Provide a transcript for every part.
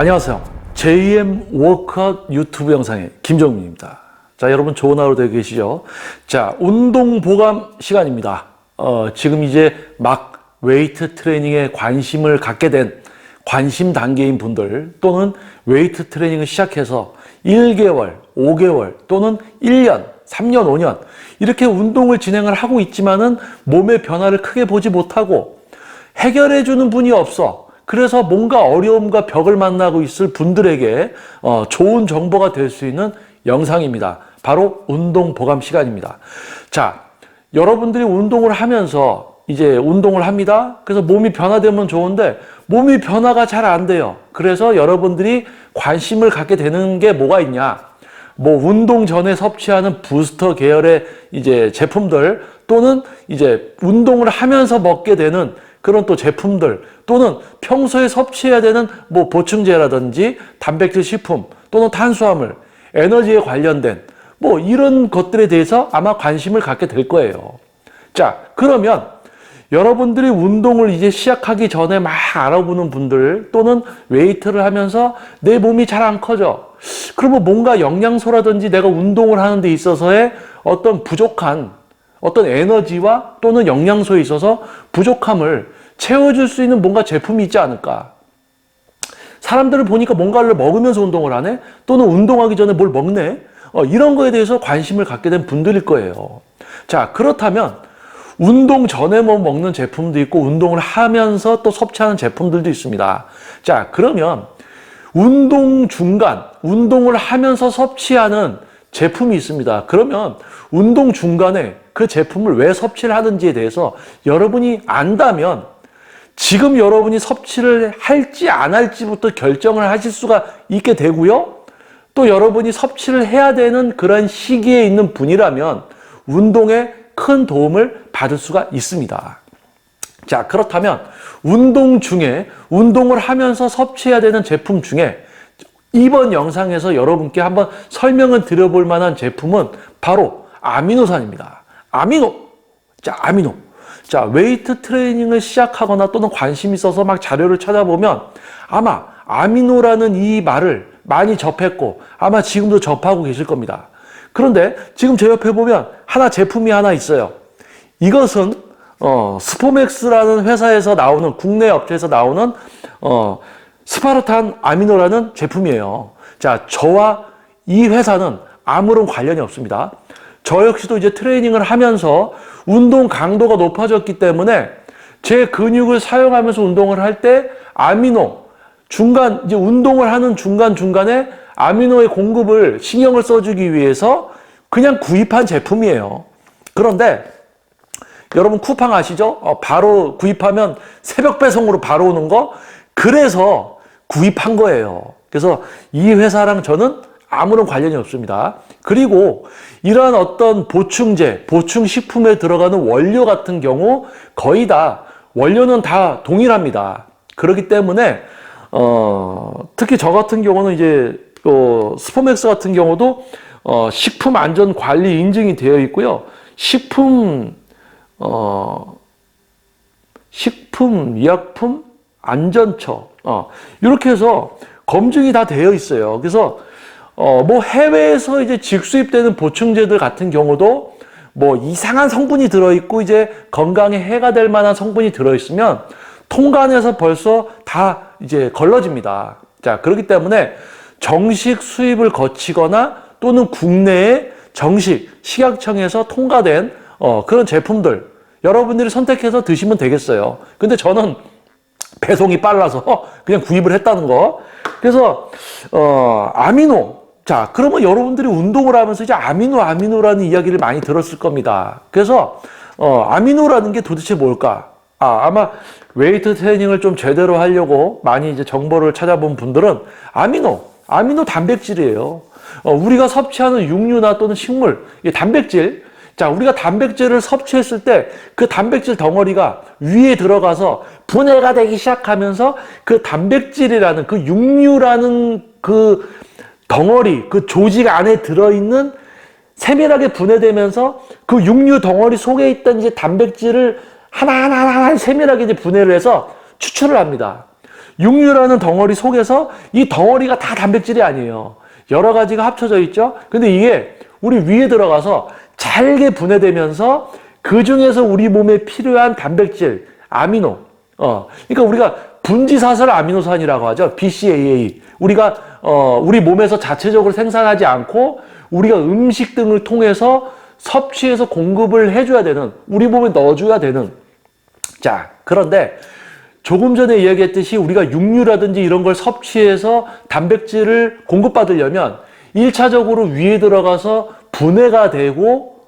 안녕하세요. JM 워크아웃 유튜브 영상의 김정민입니다. 자, 여러분 좋은 하루 되고 계시죠? 자, 운동 보강 시간입니다. 지금 이제 막 웨이트 트레이닝에 관심을 갖게 된 관심 단계인 분들 또는 웨이트 트레이닝을 시작해서 1개월, 5개월 또는 1년, 3년, 5년 이렇게 운동을 진행을 하고 있지만은 몸의 변화를 크게 보지 못하고 해결해 주는 분이 없어. 그래서 뭔가 어려움과 벽을 만나고 있을 분들에게 좋은 정보가 될 수 있는 영상입니다. 바로 운동 보강 시간입니다. 자, 여러분들이 운동을 하면서 이제 운동을 합니다. 그래서 몸이 변화되면 좋은데 몸이 변화가 잘 안 돼요. 그래서 여러분들이 관심을 갖게 되는 게 뭐가 있냐? 뭐 운동 전에 섭취하는 부스터 계열의 이제 제품들 또는 이제 운동을 하면서 먹게 되는 그런 또 제품들 또는 평소에 섭취해야 되는 뭐 보충제라든지 단백질 식품 또는 탄수화물, 에너지에 관련된 뭐 이런 것들에 대해서 아마 관심을 갖게 될 거예요. 자, 그러면 여러분들이 운동을 이제 시작하기 전에 막 알아보는 분들 또는 웨이트를 하면서 내 몸이 잘 안 커져. 그러면 뭔가 영양소라든지 내가 운동을 하는 데 있어서의 어떤 부족한 어떤 에너지와 또는 영양소에 있어서 부족함을 채워줄 수 있는 뭔가 제품이 있지 않을까. 사람들을 보니까 뭔가를 먹으면서 운동을 하네? 또는 운동하기 전에 뭘 먹네? 이런 거에 대해서 관심을 갖게 된 분들일 거예요. 자, 그렇다면 운동 전에 뭐 먹는 제품도 있고 운동을 하면서 또 섭취하는 제품들도 있습니다. 자, 그러면 운동 중간, 운동을 하면서 섭취하는 제품이 있습니다. 그러면 운동 중간에 그 제품을 왜 섭취를 하는지에 대해서 여러분이 안다면 지금 여러분이 섭취를 할지 안 할지부터 결정을 하실 수가 있게 되고요. 또 여러분이 섭취를 해야 되는 그런 시기에 있는 분이라면 운동에 큰 도움을 받을 수가 있습니다. 자, 그렇다면 운동 중에 운동을 하면서 섭취해야 되는 제품 중에 이번 영상에서 여러분께 한번 설명을 드려볼 만한 제품은 바로 아미노산입니다. 아미노. 자, 웨이트 트레이닝을 시작하거나 또는 관심이 있어서 막 자료를 찾아보면 아마 아미노라는 이 말을 많이 접했고 아마 지금도 접하고 계실 겁니다. 그런데 지금 제 옆에 보면 제품이 하나 있어요. 이것은 스포맥스라는 회사에서 나오는 국내 업체에서 나오는 스파르탄 아미노라는 제품이에요. 자, 저와 이 회사는 아무런 관련이 없습니다. 저 역시도 이제 트레이닝을 하면서 운동 강도가 높아졌기 때문에 제 근육을 사용하면서 운동을 할 때 아미노, 이제 운동을 하는 중간중간에 아미노의 공급을 신경을 써주기 위해서 그냥 구입한 제품이에요. 그런데 여러분 쿠팡 아시죠? 바로 구입하면 새벽 배송으로 바로 오는 거? 그래서 구입한 거예요. 그래서 이 회사랑 저는 아무런 관련이 없습니다. 그리고 이러한 어떤 보충제, 보충식품에 들어가는 원료 같은 경우 거의 다 원료는 다 동일합니다. 그렇기 때문에 특히 저 같은 경우는 이제 스포맥스 같은 경우도 식품안전관리 인증이 되어 있고요. 식품의약품 안전처 이렇게 해서 검증이 다 되어 있어요. 그래서 뭐 해외에서 이제 직수입되는 보충제들 같은 경우도 뭐 이상한 성분이 들어있고 이제 건강에 해가 될 만한 성분이 들어있으면 통관에서 벌써 다 이제 걸러집니다. 자, 그렇기 때문에 정식 수입을 거치거나 또는 국내에 정식 식약청에서 통과된 그런 제품들 여러분들이 선택해서 드시면 되겠어요. 근데 저는 배송이 빨라서 그냥 구입을 했다는 거. 그래서 아미노. 자, 그러면 여러분들이 운동을 하면서 이제 아미노라는 이야기를 많이 들었을 겁니다. 그래서 아미노라는 게 도대체 뭘까? 아마 웨이트 트레이닝을 좀 제대로 하려고 많이 이제 정보를 찾아본 분들은 아미노 단백질이에요. 우리가 섭취하는 육류나 또는 식물, 단백질. 자, 우리가 단백질을 섭취했을 때 그 단백질 덩어리가 위에 들어가서 분해가 되기 시작하면서 그 단백질이라는 그 육류라는 그 덩어리, 그 조직 안에 들어있는 세밀하게 분해되면서 그 육류 덩어리 속에 있던 이제 단백질을 하나하나 세밀하게 이제 분해를 해서 추출을 합니다. 육류라는 덩어리 속에서 이 덩어리가 다 단백질이 아니에요. 여러 가지가 합쳐져 있죠. 근데 이게 우리 위에 들어가서 잘게 분해되면서 그 중에서 우리 몸에 필요한 단백질, 아미노, 그러니까 우리가 분지사설 아미노산이라고 하죠. BCAA. 우리가 우리 몸에서 자체적으로 생산하지 않고 우리가 음식 등을 통해서 섭취해서 공급을 해줘야 되는, 우리 몸에 넣어줘야 되는. 자, 그런데 조금 전에 이야기했듯이 우리가 육류라든지 이런 걸 섭취해서 단백질을 공급받으려면 1차적으로 위에 들어가서 분해가 되고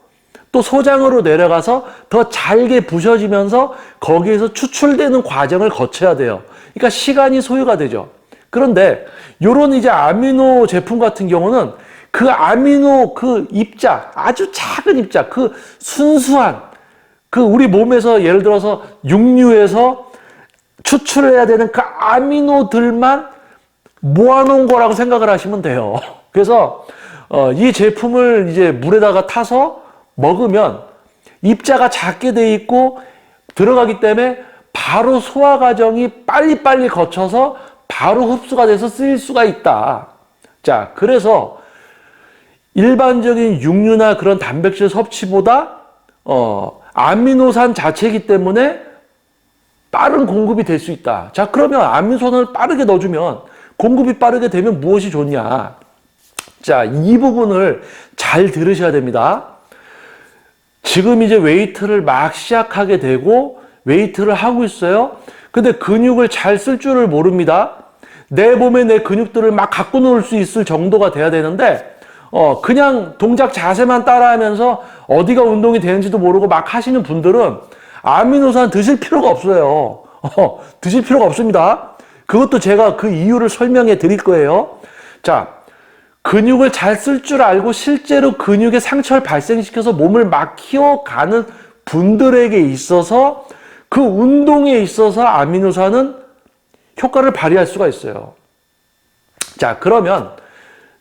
또 소장으로 내려가서 더 잘게 부셔지면서 거기에서 추출되는 과정을 거쳐야 돼요. 그러니까 시간이 소요가 되죠. 그런데 요런 이제 아미노 제품 같은 경우는 그 아미노 그 입자, 아주 작은 입자, 그 순수한 그 우리 몸에서 예를 들어서 육류에서 추출해야 되는 그 아미노들만 모아놓은 거라고 생각을 하시면 돼요. 그래서 이 제품을 이제 물에다가 타서 먹으면 입자가 작게 돼 있고 들어가기 때문에 바로 소화 과정이 빨리빨리 거쳐서 바로 흡수가 돼서 쓰일 수가 있다. 자, 그래서 일반적인 육류나 그런 단백질 섭취보다 아미노산 자체이기 때문에 빠른 공급이 될 수 있다. 자, 그러면 아미노산을 빠르게 넣어주면 공급이 빠르게 되면 무엇이 좋냐? 자, 이 부분을 잘 들으셔야 됩니다. 지금 이제 웨이트를 막 시작하게 되고 웨이트를 하고 있어요. 근데 근육을 잘 쓸 줄을 모릅니다. 내 몸에 내 근육들을 막 갖고 놀 수 있을 정도가 돼야 되는데 그냥 동작 자세만 따라하면서 어디가 운동이 되는지도 모르고 막 하시는 분들은 아미노산 드실 필요가 없어요. 드실 필요가 없습니다. 그것도 제가 그 이유를 설명해 드릴 거예요. 자, 근육을 잘 쓸 줄 알고 실제로 근육에 상처를 발생시켜서 몸을 막 키워가는 분들에게 있어서 그 운동에 있어서 아미노산은 효과를 발휘할 수가 있어요. 자, 그러면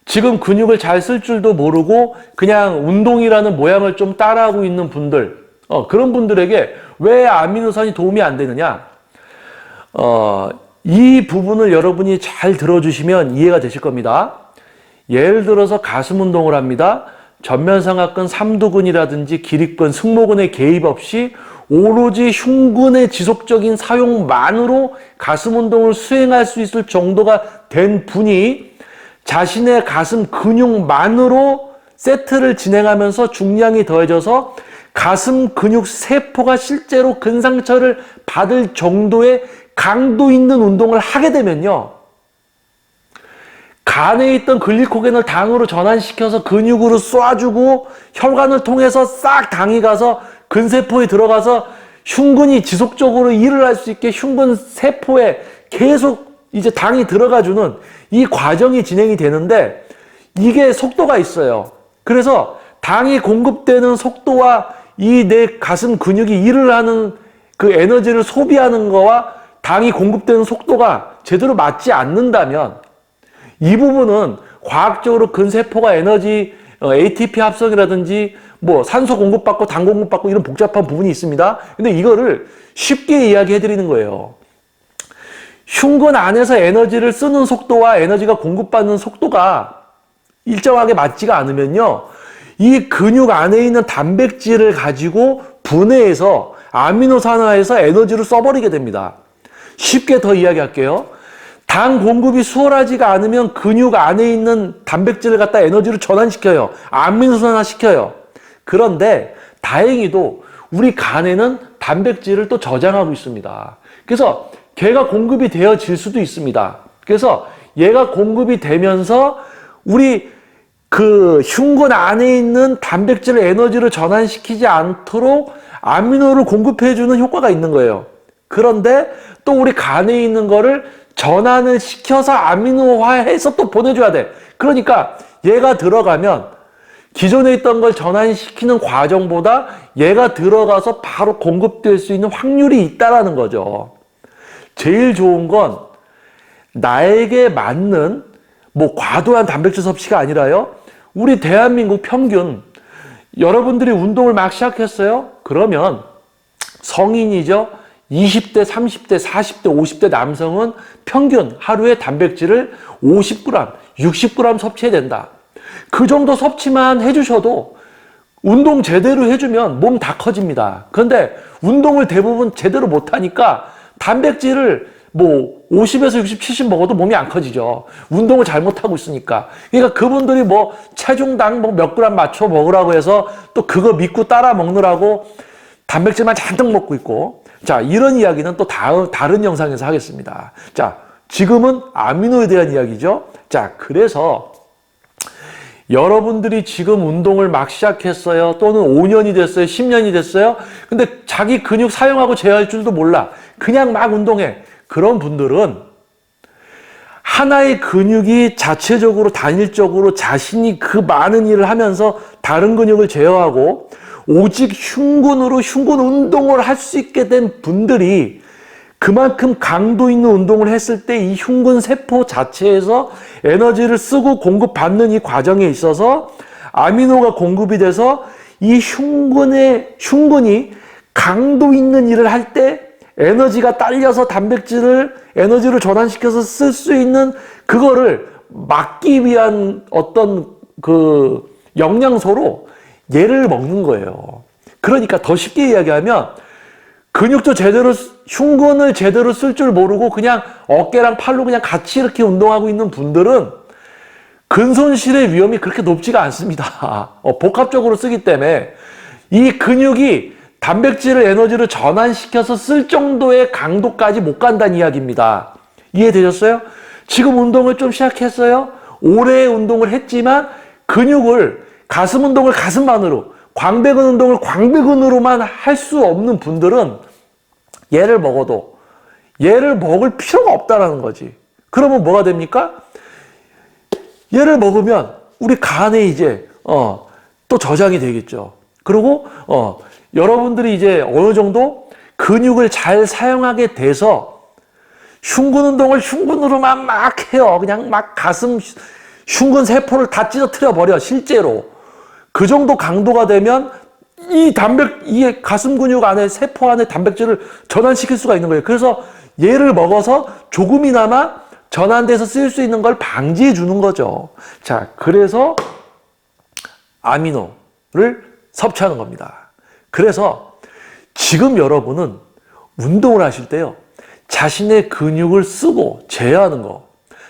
지금 근육을 잘 쓸 줄도 모르고 그냥 운동이라는 모양을 좀 따라하고 있는 분들, 그런 분들에게 왜 아미노산이 도움이 안 되느냐? 이 부분을 여러분이 잘 들어주시면 이해가 되실 겁니다. 예를 들어서 가슴 운동을 합니다. 전면상하근, 삼두근이라든지 기립근, 승모근의 개입 없이 오로지 흉근의 지속적인 사용만으로 가슴 운동을 수행할 수 있을 정도가 된 분이 자신의 가슴 근육만으로 세트를 진행하면서 중량이 더해져서 가슴 근육 세포가 실제로 근상처를 받을 정도의 강도 있는 운동을 하게 되면요, 간에 있던 글리코겐을 당으로 전환시켜서 근육으로 쏴주고 혈관을 통해서 싹 당이 가서 근세포에 들어가서 흉근이 지속적으로 일을 할 수 있게 흉근 세포에 계속 이제 당이 들어가주는 이 과정이 진행이 되는데 이게 속도가 있어요. 그래서 당이 공급되는 속도와 이 내 가슴 근육이 일을 하는 그 에너지를 소비하는 거와 당이 공급되는 속도가 제대로 맞지 않는다면 이 부분은 과학적으로 근세포가 에너지 ATP 합성이라든지 뭐 산소 공급받고 당 공급받고 이런 복잡한 부분이 있습니다. 근데 이거를 쉽게 이야기해 드리는 거예요. 흉근 안에서 에너지를 쓰는 속도와 에너지가 공급받는 속도가 일정하게 맞지가 않으면요, 이 근육 안에 있는 단백질을 가지고 분해해서 아미노산화해서 에너지를 써버리게 됩니다. 쉽게 더 이야기할게요. 당 공급이 수월하지가 않으면 근육 안에 있는 단백질을 갖다 에너지로 전환시켜요. 아미노산화 시켜요. 그런데 다행히도 우리 간에는 단백질을 또 저장하고 있습니다. 그래서 걔가 공급이 되어질 수도 있습니다. 그래서 얘가 공급이 되면서 우리 그 흉근 안에 있는 단백질을 에너지로 전환시키지 않도록 아미노를 공급해주는 효과가 있는 거예요. 그런데 또 우리 간에 있는 거를 전환을 시켜서 아미노화해서 또 보내줘야 돼. 그러니까 얘가 들어가면 기존에 있던 걸 전환시키는 과정보다 얘가 들어가서 바로 공급될 수 있는 확률이 있다라는 거죠. 제일 좋은 건 나에게 맞는 뭐 과도한 단백질 섭취가 아니라요, 우리 대한민국 평균, 여러분들이 운동을 막 시작했어요? 그러면 성인이죠? 20대, 30대, 40대, 50대 남성은 평균 하루에 단백질을 50g, 60g 섭취해야 된다. 그 정도 섭취만 해주셔도 운동 제대로 해주면 몸 다 커집니다. 그런데 운동을 대부분 제대로 못하니까 단백질을 뭐 50에서 60, 70 먹어도 몸이 안 커지죠. 운동을 잘못하고 있으니까. 그러니까 그분들이 뭐 체중당 뭐 몇 그램 맞춰 먹으라고 해서 또 그거 믿고 따라 먹느라고 단백질만 잔뜩 먹고 있고. 자, 이런 이야기는 또 다른 영상에서 하겠습니다. 자, 지금은 아미노에 대한 이야기죠. 자, 그래서 여러분들이 지금 운동을 막 시작했어요. 또는 5년이 됐어요. 10년이 됐어요. 근데 자기 근육 사용하고 제어할 줄도 몰라. 그냥 막 운동해. 그런 분들은 하나의 근육이 자체적으로 단일적으로 자신이 그 많은 일을 하면서 다른 근육을 제어하고 오직 흉근으로 흉근 운동을 할 수 있게 된 분들이 그만큼 강도 있는 운동을 했을 때 이 흉근 세포 자체에서 에너지를 쓰고 공급받는 이 과정에 있어서 아미노가 공급이 돼서 이 흉근이 강도 있는 일을 할 때 에너지가 딸려서 에너지를 전환시켜서 쓸 수 있는 그거를 막기 위한 어떤 그 영양소로 얘를 먹는 거예요. 그러니까 더 쉽게 이야기하면 근육도 흉근을 제대로 쓸 줄 모르고 그냥 어깨랑 팔로 그냥 같이 이렇게 운동하고 있는 분들은 근손실의 위험이 그렇게 높지가 않습니다. 복합적으로 쓰기 때문에 이 근육이 단백질을 에너지를 전환시켜서 쓸 정도의 강도까지 못 간다는 이야기입니다. 이해되셨어요? 지금 운동을 좀 시작했어요? 오래 운동을 했지만 가슴 운동을 가슴만으로, 광배근 운동을 광배근으로만 할 수 없는 분들은 얘를 먹을 필요가 없다라는 거지. 그러면 뭐가 됩니까? 얘를 먹으면 우리 간에 이제 또 저장이 되겠죠. 그리고 여러분들이 이제 어느 정도 근육을 잘 사용하게 돼서 흉근 운동을 흉근으로만 막 해요. 그냥 막 가슴 흉근 세포를 다 찢어뜨려 버려. 실제로 그 정도 강도가 되면 이 가슴 근육 안에 세포 안에 단백질을 전환시킬 수가 있는 거예요. 그래서 얘를 먹어서 조금이나마 전환돼서 쓸 수 있는 걸 방지해 주는 거죠. 자, 그래서 아미노를 섭취하는 겁니다. 그래서 지금 여러분은 운동을 하실 때요, 자신의 근육을 쓰고 제어하는 거,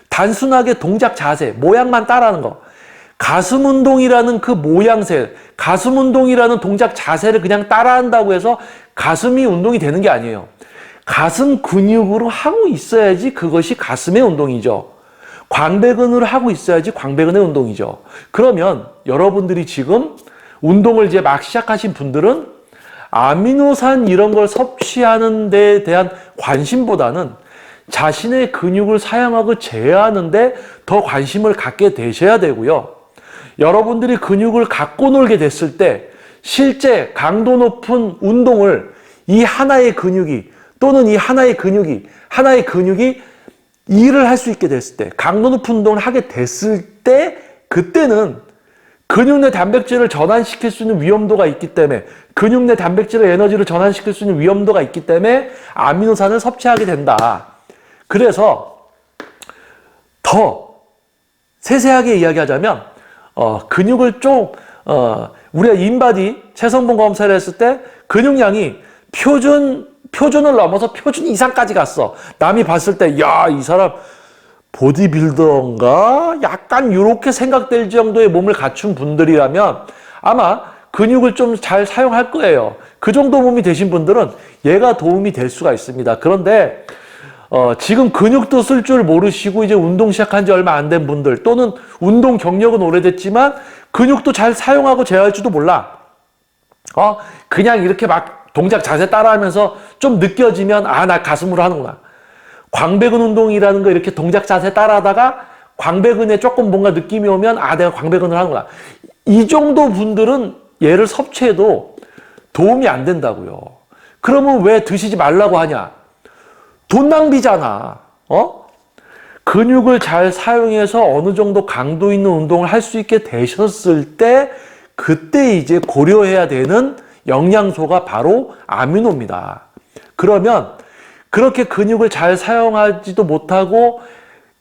단순하게 동작 자세, 모양만 따라하는 거, 가슴 운동이라는 그 모양새, 가슴 운동이라는 동작 자세를 그냥 따라한다고 해서 가슴이 운동이 되는 게 아니에요. 가슴 근육으로 하고 있어야지 그것이 가슴의 운동이죠. 광배근으로 하고 있어야지 광배근의 운동이죠. 그러면 여러분들이 지금 운동을 이제 막 시작하신 분들은 아미노산 이런 걸 섭취하는 데에 대한 관심보다는 자신의 근육을 사용하고 제어하는 데 더 관심을 갖게 되셔야 되고요. 여러분들이 근육을 갖고 놀게 됐을 때 실제 강도 높은 운동을 이 하나의 근육이 일을 할 수 있게 됐을 때, 강도 높은 운동을 하게 됐을 때, 그때는 근육 내 단백질을 전환시킬 수 있는 위험도가 있기 때문에, 근육 내 단백질의 에너지를 전환시킬 수 있는 위험도가 있기 때문에 아미노산을 섭취하게 된다. 그래서 더 세세하게 이야기하자면 근육을 우리가 인바디 체성분 검사를 했을 때 근육량이 표준을 넘어서 표준 이상까지 갔어. 남이 봤을 때 야, 이 사람 보디빌더인가? 약간 이렇게 생각될 정도의 몸을 갖춘 분들이라면 아마 근육을 좀 잘 사용할 거예요. 그 정도 몸이 되신 분들은 얘가 도움이 될 수가 있습니다. 그런데 지금 근육도 쓸 줄 모르시고 이제 운동 시작한 지 얼마 안 된 분들, 또는 운동 경력은 오래됐지만 근육도 잘 사용하고 제어할 줄도 몰라. 그냥 이렇게 막 동작 자세 따라하면서 좀 느껴지면 나 가슴으로 하는구나. 광배근 운동이라는 거 이렇게 동작 자세 따라하다가 광배근에 조금 뭔가 느낌이 오면 내가 광배근을 하는구나. 이 정도 분들은 얘를 섭취해도 도움이 안 된다고요. 그러면 왜 드시지 말라고 하냐? 돈 낭비잖아. 근육을 잘 사용해서 어느 정도 강도 있는 운동을 할 수 있게 되셨을 때 그때 이제 고려해야 되는 영양소가 바로 아미노입니다. 그러면 그렇게 근육을 잘 사용하지도 못하고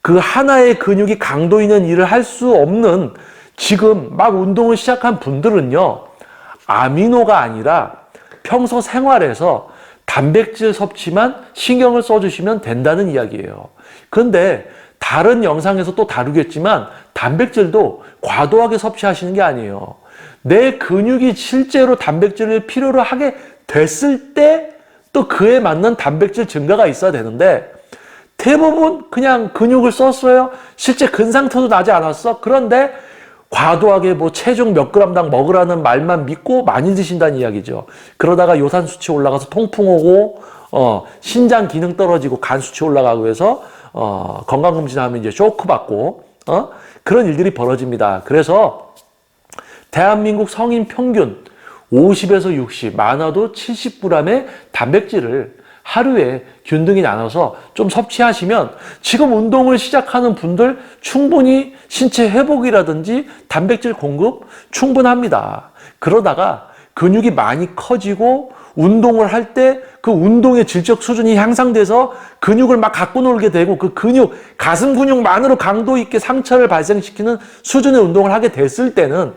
그 하나의 근육이 강도 있는 일을 할 수 없는 지금 막 운동을 시작한 분들은요, 아미노가 아니라 평소 생활에서 단백질 섭취만 신경을 써주시면 된다는 이야기예요. 그런데 다른 영상에서 또 다루겠지만 단백질도 과도하게 섭취하시는 게 아니에요. 내 근육이 실제로 단백질을 필요로 하게 됐을 때 또 그에 맞는 단백질 증가가 있어야 되는데 대부분 그냥 근육을 썼어요. 실제 근상태도 나지 않았어. 그런데 과도하게 뭐 체중 몇 그램당 먹으라는 말만 믿고 많이 드신다는 이야기죠. 그러다가 요산 수치 올라가서 통풍 오고 신장 기능 떨어지고 간 수치 올라가고 해서 건강검진하면 이제 쇼크 받고 그런 일들이 벌어집니다. 그래서 대한민국 성인 평균 50에서 60, 많아도 70g의 단백질을 하루에 균등히 나눠서 좀 섭취하시면 지금 운동을 시작하는 분들 충분히 신체 회복이라든지 단백질 공급 충분합니다. 그러다가 근육이 많이 커지고 운동을 할 때 그 운동의 질적 수준이 향상돼서 근육을 막 갖고 놀게 되고 그 근육, 가슴 근육만으로 강도 있게 상처를 발생시키는 수준의 운동을 하게 됐을 때는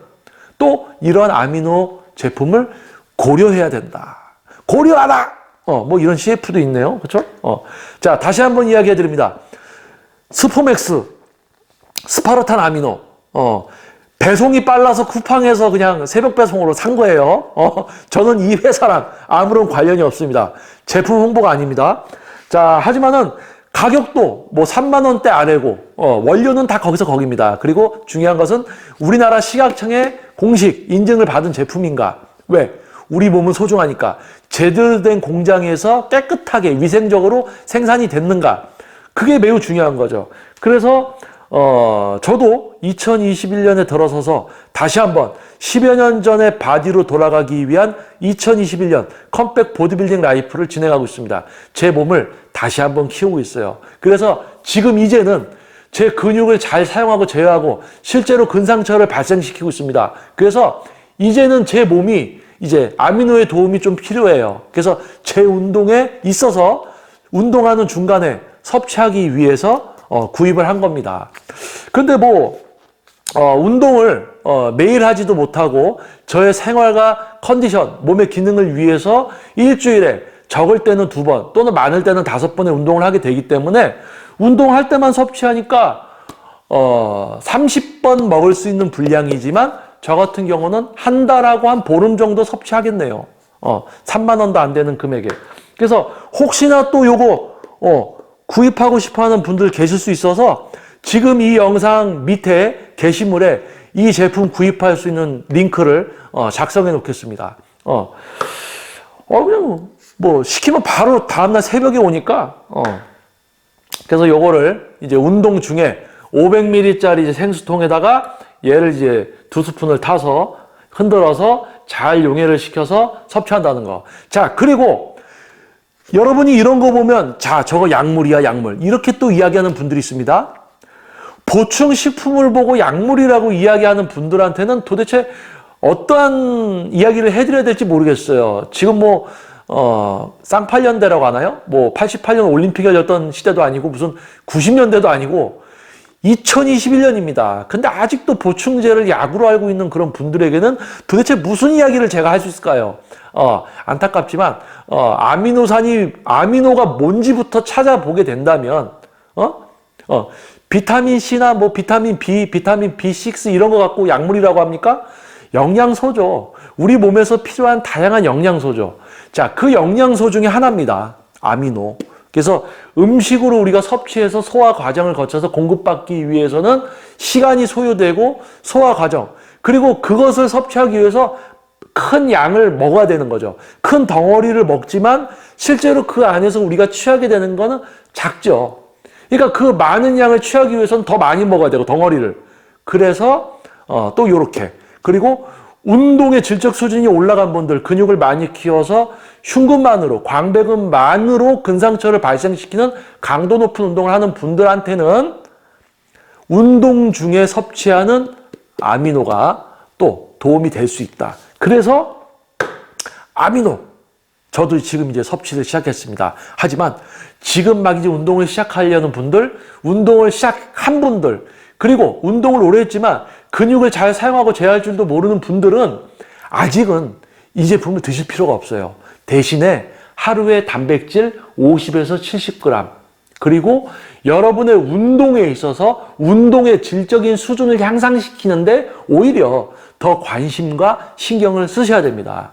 또 이런 아미노 제품을 고려해야 된다. 고려하라! 뭐 이런 CF도 있네요. 그렇죠? 자, 다시 한번 이야기해 드립니다. 스포맥스, 스파르탄 아미노, 배송이 빨라서 쿠팡에서 그냥 새벽 배송으로 산 거예요. 저는 이 회사랑 아무런 관련이 없습니다. 제품 홍보가 아닙니다. 자, 하지만은 가격도 뭐 3만 원대 아래고, 원료는 다 거기서 거기입니다. 그리고 중요한 것은 우리나라 식약청의 공식 인증을 받은 제품인가? 왜? 우리 몸은 소중하니까. 제대로 된 공장에서 깨끗하게 위생적으로 생산이 됐는가? 그게 매우 중요한 거죠. 그래서 저도 2021년에 들어서서 다시 한번 10여 년 전의 바디로 돌아가기 위한 2021년 컴백 보디빌딩 라이프를 진행하고 있습니다. 제 몸을 다시 한번 키우고 있어요. 그래서 지금 이제는 제 근육을 잘 사용하고 제어하고 실제로 근상처를 발생시키고 있습니다. 그래서 이제는 제 몸이 이제 아미노의 도움이 좀 필요해요. 그래서 제 운동에 있어서 운동하는 중간에 섭취하기 위해서 구입을 한 겁니다. 근데 운동을 매일 하지도 못하고 저의 생활과 컨디션, 몸의 기능을 위해서 일주일에 적을 때는 2번 또는 많을 때는 5번의 운동을 하게 되기 때문에 운동할 때만 섭취하니까 30번 먹을 수 있는 분량이지만 저 같은 경우는 한 달하고 한 보름 정도 섭취하겠네요. 3만 원도 안 되는 금액에. 그래서 혹시나 또 요거 구입하고 싶어하는 분들 계실 수 있어서 지금 이 영상 밑에 게시물에 이 제품 구입할 수 있는 링크를 작성해 놓겠습니다. 그냥 뭐 시키면 바로 다음날 새벽에 오니까 그래서 요거를 이제 운동 중에 500ml짜리 이제 생수통에다가 얘를 이제 2스푼을 타서 흔들어서 잘 용해를 시켜서 섭취한다는 거. 자, 그리고 여러분이 이런 거 보면 자, 저거 약물이야, 약물. 이렇게 또 이야기하는 분들이 있습니다. 보충식품을 보고 약물이라고 이야기하는 분들한테는 도대체 어떠한 이야기를 해드려야 될지 모르겠어요. 지금 쌍팔년대라고 하나요? 88년 올림픽 열렸던 시대도 아니고 무슨 90년대도 아니고 2021년입니다. 근데 아직도 보충제를 약으로 알고 있는 그런 분들에게는 도대체 무슨 이야기를 제가 할 수 있을까요? 안타깝지만, 아미노가 뭔지부터 찾아보게 된다면, 비타민 C나 비타민 B, 비타민 B6 이런 거 갖고 약물이라고 합니까? 영양소죠. 우리 몸에서 필요한 다양한 영양소죠. 자, 그 영양소 중에 하나입니다. 아미노. 그래서 음식으로 우리가 섭취해서 소화 과정을 거쳐서 공급받기 위해서는 시간이 소요되고 소화 과정, 그리고 그것을 섭취하기 위해서 큰 양을 먹어야 되는 거죠. 큰 덩어리를 먹지만 실제로 그 안에서 우리가 취하게 되는 거는 작죠. 그러니까 그 많은 양을 취하기 위해서는 더 많이 먹어야 되고, 덩어리를. 그래서 또 요렇게. 그리고 운동의 질적 수준이 올라간 분들, 근육을 많이 키워서 흉근만으로, 광배근만으로 근상처를 발생시키는 강도 높은 운동을 하는 분들한테는 운동 중에 섭취하는 아미노가 또 도움이 될 수 있다. 그래서 아미노 저도 지금 이제 섭취를 시작했습니다. 하지만 지금 막 이제 운동을 시작하려는 분들, 운동을 시작한 분들, 그리고 운동을 오래 했지만 근육을 잘 사용하고 제어할 줄도 모르는 분들은 아직은 이 제품을 드실 필요가 없어요. 대신에 하루에 단백질 50에서 70g, 그리고 여러분의 운동에 있어서 운동의 질적인 수준을 향상시키는데 오히려 더 관심과 신경을 쓰셔야 됩니다.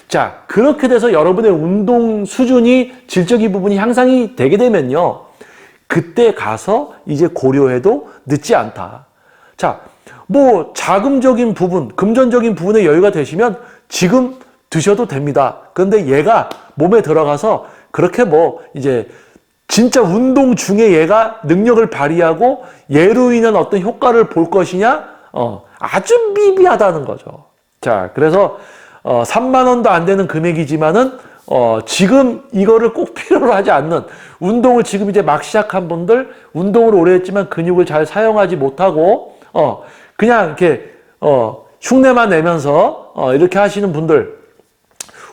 자, 그렇게 돼서 여러분의 운동 수준이 질적인 부분이 향상이 되게 되면요, 그때 가서 이제 고려해도 늦지 않다. 자, 뭐 자금적인 부분, 금전적인 부분에 여유가 되시면 지금 드셔도 됩니다. 그런데 얘가 몸에 들어가서 그렇게 뭐 이제 진짜 운동 중에 얘가 능력을 발휘하고 얘로 인한 어떤 효과를 볼 것이냐? 아주 미비하다는 거죠. 자, 그래서 3만 원도 안 되는 금액이지만은 지금 이거를 꼭 필요로 하지 않는, 운동을 지금 이제 막 시작한 분들, 운동을 오래 했지만 근육을 잘 사용하지 못하고 그냥 이렇게 흉내만 내면서 이렇게 하시는 분들,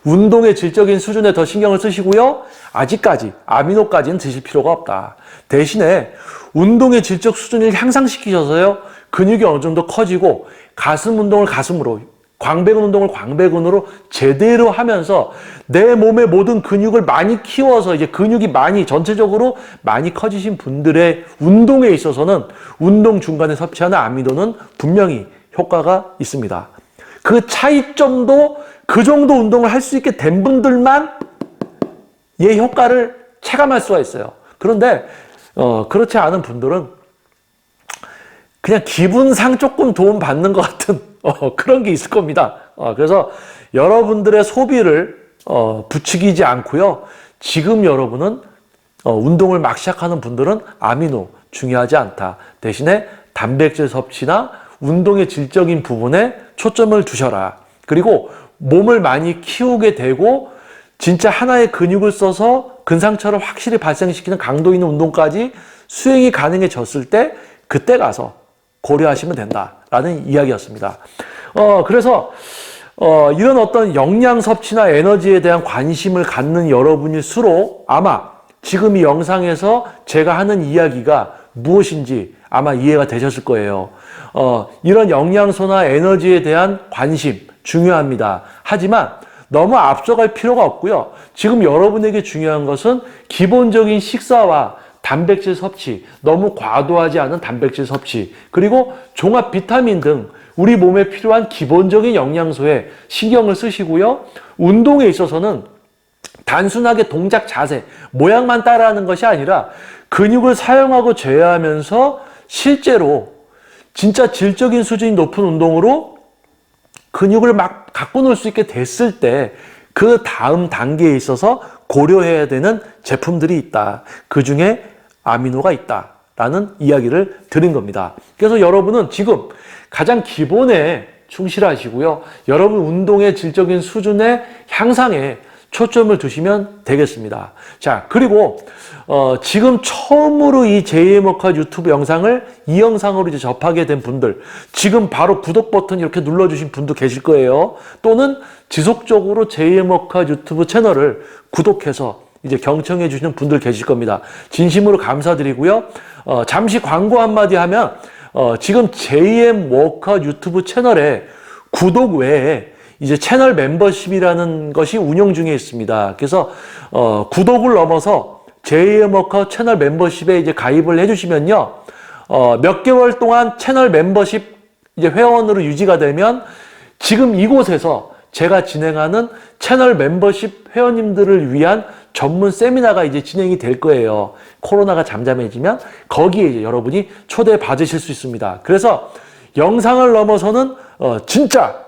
운동의 질적인 수준에 더 신경을 쓰시고요. 아직까지 아미노까지는 드실 필요가 없다. 대신에 운동의 질적 수준을 향상시키셔서요, 근육이 어느 정도 커지고 가슴 운동을 가슴으로, 광배근 운동을 광배근으로 제대로 하면서 내 몸의 모든 근육을 많이 키워서 이제 근육이 많이 전체적으로 많이 커지신 분들의 운동에 있어서는 운동 중간에 섭취하는 아미노는 분명히 효과가 있습니다. 그 차이점도 그 정도 운동을 할 수 있게 된 분들만 얘 효과를 체감할 수가 있어요. 그런데 그렇지 않은 분들은 그냥 기분상 조금 도움 받는 것 같은 그런 게 있을 겁니다. 그래서 여러분들의 소비를 부추기지 않고요. 지금 여러분은 운동을 막 시작하는 분들은 아미노 중요하지 않다. 대신에 단백질 섭취나 운동의 질적인 부분에 초점을 두셔라. 그리고 몸을 많이 키우게 되고 진짜 하나의 근육을 써서 근상처를 확실히 발생시키는 강도 있는 운동까지 수행이 가능해졌을 때 그때 가서 고려하시면 된다라는 이야기였습니다. 그래서 이런 어떤 영양 섭취나 에너지에 대한 관심을 갖는 여러분일수록 아마 지금 이 영상에서 제가 하는 이야기가 무엇인지 아마 이해가 되셨을 거예요. 이런 영양소나 에너지에 대한 관심 중요합니다. 하지만 너무 앞서갈 필요가 없고요. 지금 여러분에게 중요한 것은 기본적인 식사와 단백질 섭취, 너무 과도하지 않은 단백질 섭취, 그리고 종합 비타민 등 우리 몸에 필요한 기본적인 영양소에 신경을 쓰시고요. 운동에 있어서는 단순하게 동작 자세, 모양만 따라하는 것이 아니라 근육을 사용하고 제어하면서 실제로 진짜 질적인 수준이 높은 운동으로 근육을 막 갖고 놀 수 있게 됐을 때 그 다음 단계에 있어서 고려해야 되는 제품들이 있다. 그 중에 아미노가 있다라는 이야기를 드린 겁니다. 그래서 여러분은 지금 가장 기본에 충실하시고요. 여러분 운동의 질적인 수준의 향상에 초점을 두시면 되겠습니다. 자, 그리고 지금 처음으로 이 JM 워크아웃 유튜브 영상을 이 영상으로 이제 접하게 된 분들, 지금 바로 구독 버튼 이렇게 눌러주신 분도 계실 거예요. 또는 지속적으로 JM 워크아웃 유튜브 채널을 구독해서 이제 경청해 주시는 분들 계실 겁니다. 진심으로 감사드리고요. 잠시 광고 한마디 하면 지금 JM 워크아웃 유튜브 채널에 구독 외에 이제 채널 멤버십이라는 것이 운영 중에 있습니다. 그래서 구독을 넘어서 JM 워크아웃 채널 멤버십에 이제 가입을 해주시면요, 몇 개월 동안 채널 멤버십 이제 회원으로 유지가 되면 지금 이곳에서 제가 진행하는 채널 멤버십 회원님들을 위한 전문 세미나가 이제 진행이 될 거예요. 코로나가 잠잠해지면 거기에 이제 여러분이 초대 받으실 수 있습니다. 그래서 영상을 넘어서는 진짜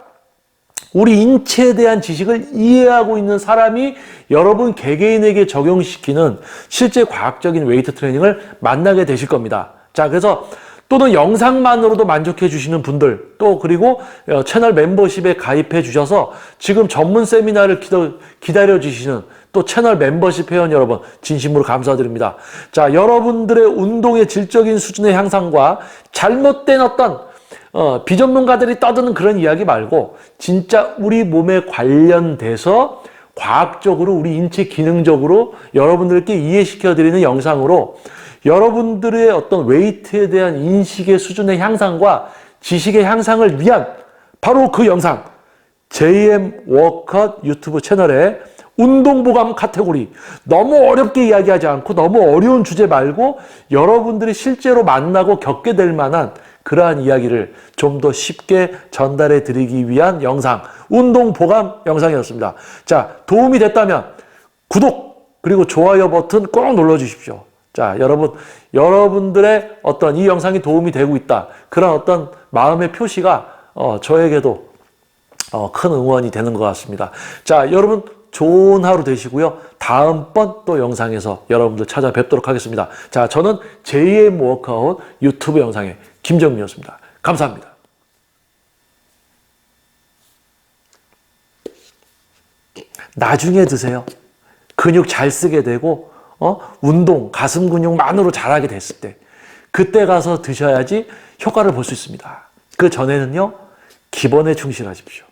우리 인체에 대한 지식을 이해하고 있는 사람이 여러분 개개인에게 적용시키는 실제 과학적인 웨이트 트레이닝을 만나게 되실 겁니다. 자, 그래서 또는 영상만으로도 만족해 주시는 분들, 또 그리고 채널 멤버십에 가입해 주셔서 지금 전문 세미나를 기다려 주시는 또 채널 멤버십 회원 여러분 진심으로 감사드립니다. 자, 여러분들의 운동의 질적인 수준의 향상과 잘못된 어떤 비전문가들이 떠드는 그런 이야기 말고 진짜 우리 몸에 관련돼서 과학적으로 우리 인체 기능적으로 여러분들께 이해시켜 드리는 영상으로 여러분들의 어떤 웨이트에 대한 인식의 수준의 향상과 지식의 향상을 위한 바로 그 영상 JM 워크아웃 유튜브 채널에 운동보감 카테고리 너무 어렵게 이야기하지 않고 너무 어려운 주제 말고 여러분들이 실제로 만나고 겪게 될 만한 그러한 이야기를 좀 더 쉽게 전달해 드리기 위한 영상 운동보감 영상이었습니다. 자, 도움이 됐다면 구독 그리고 좋아요 버튼 꼭 눌러 주십시오. 자, 여러분들의 어떤 이 영상이 도움이 되고 있다. 그런 어떤 마음의 표시가 저에게도 큰 응원이 되는 것 같습니다. 자, 여러분 좋은 하루 되시고요. 다음번 또 영상에서 여러분들 찾아뵙도록 하겠습니다. 자, 저는 JM 워크아웃 유튜브 영상의 김정민이었습니다. 감사합니다. 나중에 드세요. 근육 잘 쓰게 되고 운동, 가슴 근육만으로 잘하게 됐을 때 그때 가서 드셔야지 효과를 볼 수 있습니다. 그 전에는요. 기본에 충실하십시오.